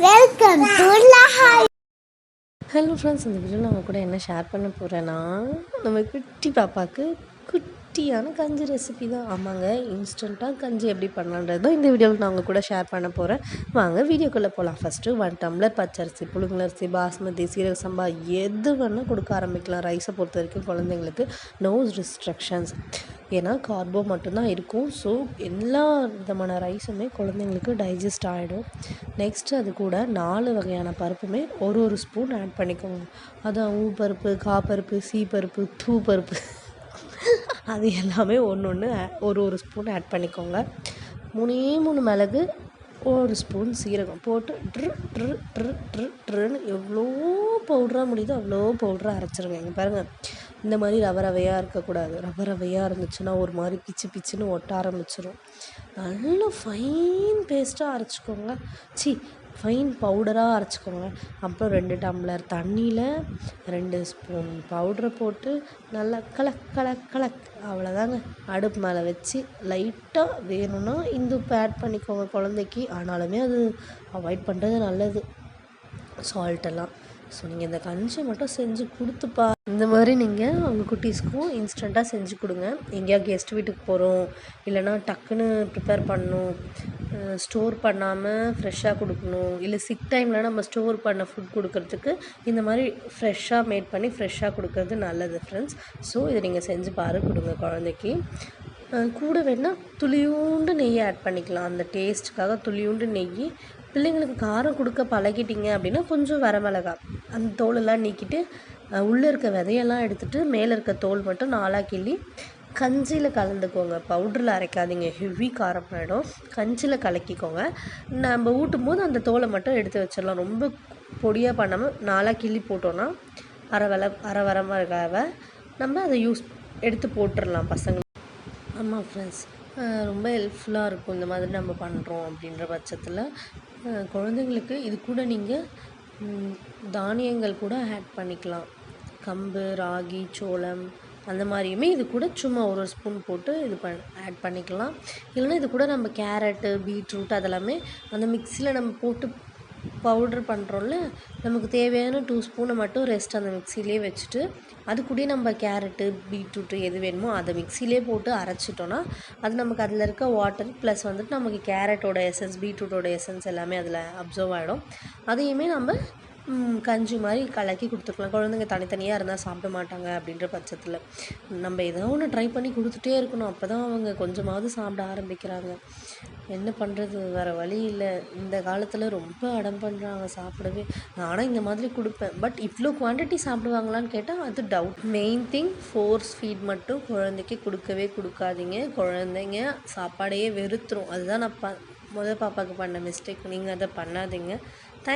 Welcome to Lahai. Hello friends, இந்த வீடியோவில் நான் கூட என்ன ஷேர் பண்ண போகிறேன்னா, நம்ம குட்டி பாப்பாவுக்கு குட்டியான கஞ்சி ரெசிபி தான். ஆமாங்க, இன்ஸ்டண்ட்டாக கஞ்சி எப்படி பண்ணலான்றது தான் இந்த வீடியோவில் நான் உங்கள் கூட ஷேர் பண்ண போகிறேன். வாங்க வீடியோக்குள்ளே போகலாம். ஃபஸ்ட்டு 1 டம்ளர் பச்சரிசி, புழுங்கலரிசி, பாஸ்மதி, சீரக சம்பா எது வேணால் கொடுக்க ஆரம்பிக்கலாம். ரைஸை பொறுத்த வரைக்கும் குழந்தைங்களுக்கு நோ ரெஸ்ட்ரிக்ஷன்ஸ். ஏன்னா கார்போ மட்டும்தான் இருக்கும். ஸோ எல்லா விதமான ரைஸுமே குழந்தைங்களுக்கு டைஜஸ்ட் ஆகிடும். நெக்ஸ்ட்டு அது கூட 4 வகையான பருப்புமே ஒரு ஸ்பூன் ஆட் பண்ணிக்கோங்க. அதான் பருப்பு, காப்பருப்பு, சீப்பருப்பு, தூப்பருப்பு அது எல்லாமே ஒன்று ஒரு ஸ்பூன் ஆட் பண்ணிக்கோங்க. 3 மிளகு, 1 ஸ்பூன் சீரகம் போட்டு ட்ருன்னு எவ்வளோ பவுடராக முடியுதோ அவ்வளோ பவுடராக அரைச்சிருங்க. இங்கே பாருங்கள், இந்த மாதிரி ரவையாக இருக்கக்கூடாது. ரவையாக இருந்துச்சுன்னா ஒரு மாதிரி பிச்சுன்னு ஒட்ட ஆரம்பிச்சிடும். நல்லா ஃபைன் பேஸ்ட்டாக அரைச்சிக்கோங்க. ஃபைன் பவுடராக அரைச்சிக்கோங்க. அப்புறம் 2 டம்ளர் தண்ணியில் 2 ஸ்பூன் பவுடரை போட்டு நல்லா கலக் அவ்வளோதாங்க. அடுப்பு மேலே வச்சு லைட்டாக வேணும்னா இந்துப்பு ஆட் பண்ணிக்கோங்க குழந்தைக்கு. ஆனாலுமே அது அவாய்ட் பண்ணுறது நல்லது, சால்ட்டெல்லாம். ஸோ நீங்கள் இந்த கஞ்சி மட்டும் செஞ்சு கொடுத்துப்பா. இந்த மாதிரி நீங்கள் உங்கள் குட்டீஸ்க்கும் இன்ஸ்டண்ட்டாக செஞ்சு கொடுங்க. எங்கேயா கெஸ்ட் வீட்டுக்கு போகிறோம், இல்லைனா டக்குன்னு ப்ரிப்பேர் பண்ணணும், ஸ்டோர் பண்ணாமல் ஃப்ரெஷ்ஷாக கொடுக்கணும், இல்லை சிக் டைமில் நம்ம ஸ்டோர் பண்ண ஃபுட் கொடுக்கறதுக்கு இந்த மாதிரி ஃப்ரெஷ்ஷாக மேட் பண்ணி ஃப்ரெஷ்ஷாக கொடுக்கறது நல்லது ஃப்ரெண்ட்ஸ். ஸோ இதை நீங்கள் செஞ்சு கொடுங்க குழந்தைக்கு. கூட வேணால் துளியூண்டு நெய் ஆட் பண்ணிக்கலாம். அந்த டேஸ்ட்டுக்காக துளியூண்டு நெய். பிள்ளைங்களுக்கு காரம் கொடுக்க பழகிட்டிங்க அப்படின்னா கொஞ்சம் வரமிளகா அந்த தோலெல்லாம் நீக்கிட்டு உள்ளே இருக்க விதையெல்லாம் எடுத்துகிட்டு மேலே இருக்க தோல் மட்டும் 4 கிள்ளி கஞ்சியில் கலந்துக்கோங்க. பவுடரில் அரைக்காதீங்க, ஹெவி காரம் ஆகிடும். கஞ்சியில் கலக்கிக்கோங்க. நம்ம ஊட்டும் போது அந்த தோலை மட்டும் எடுத்து வச்சிடலாம். ரொம்ப பொடியாக பண்ணாமல் 4 கிள்ளி போட்டோன்னா அரை வரமாக நம்ம அதை எடுத்து போட்டுடலாம் பசங்க. ஆமாம் ஃப்ரெண்ட்ஸ், ரொம்ப ஹெல்ப்ஃபுல்லாக இருக்கும் இந்த மாதிரி நம்ம பண்ணுறோம் அப்படின்ற பட்சத்தில். குழந்தைங்களுக்கு இது கூட நீங்கள் தானியங்கள் கூட ஆட் பண்ணிக்கலாம். கம்பு, ராகி, சோளம் அந்த மாதிரியுமே இது கூட சும்மா ஒரு ஸ்பூன் போட்டு ஆட் பண்ணிக்கலாம். இல்லைன்னா இது கூட நம்ம கேரட்டு, பீட்ரூட் அதெல்லாமே அந்த மிக்சியில் நம்ம போட்டு பவுட்ரு பண்ணுறோம்ல, நமக்கு தேவையான 2 ஸ்பூனை மட்டும் ரெஸ்ட் அந்த மிக்சிலே வச்சுட்டு அது கூட நம்ம கேரட்டு, பீட்ரூட்டு எது வேணுமோ அதை மிக்சிலே போட்டு அரைச்சிட்டோன்னா அது நமக்கு அதில் இருக்க வாட்டர் ப்ளஸ் வந்துட்டு நமக்கு கேரட்டோட எசன்ஸ், பீட்ரூட்டோட எசன்ஸ் எல்லாமே அதில் அப்சர்வ் ஆகிடும். அதையுமே நம்ம கஞ்சி மாதிரி கலக்கி கொடுத்துருக்கலாம். குழந்தைங்க தனித்தனியாக இருந்தால் சாப்பிட மாட்டாங்க. அப்படின்ற பட்சத்தில் நம்ம ஏதோ ஒன்று ட்ரை பண்ணி கொடுத்துட்டே இருக்கணும். அப்போ தான் அவங்க கொஞ்சமாவது சாப்பிட ஆரம்பிக்கிறாங்க. என்ன பண்ணுறது, வேறு வழி இல்லை. இந்த காலத்தில் ரொம்ப அடம் பண்ணுறாங்க சாப்பிடவே. நானும் இந்த மாதிரி கொடுப்பேன், பட் இவ்வளோ குவான்டிட்டி சாப்பிடுவாங்களான்னு கேட்டால் அது doubt. Main thing, force feed மட்டும் குழந்தைக்கு கொடுக்காதீங்க. குழந்தைங்க சாப்பாடையே வெறுத்துரும். அதுதான் நான் பாப்பாவுக்கு பண்ண மிஸ்டேக். நீங்கள் அதை பண்ணாதீங்க.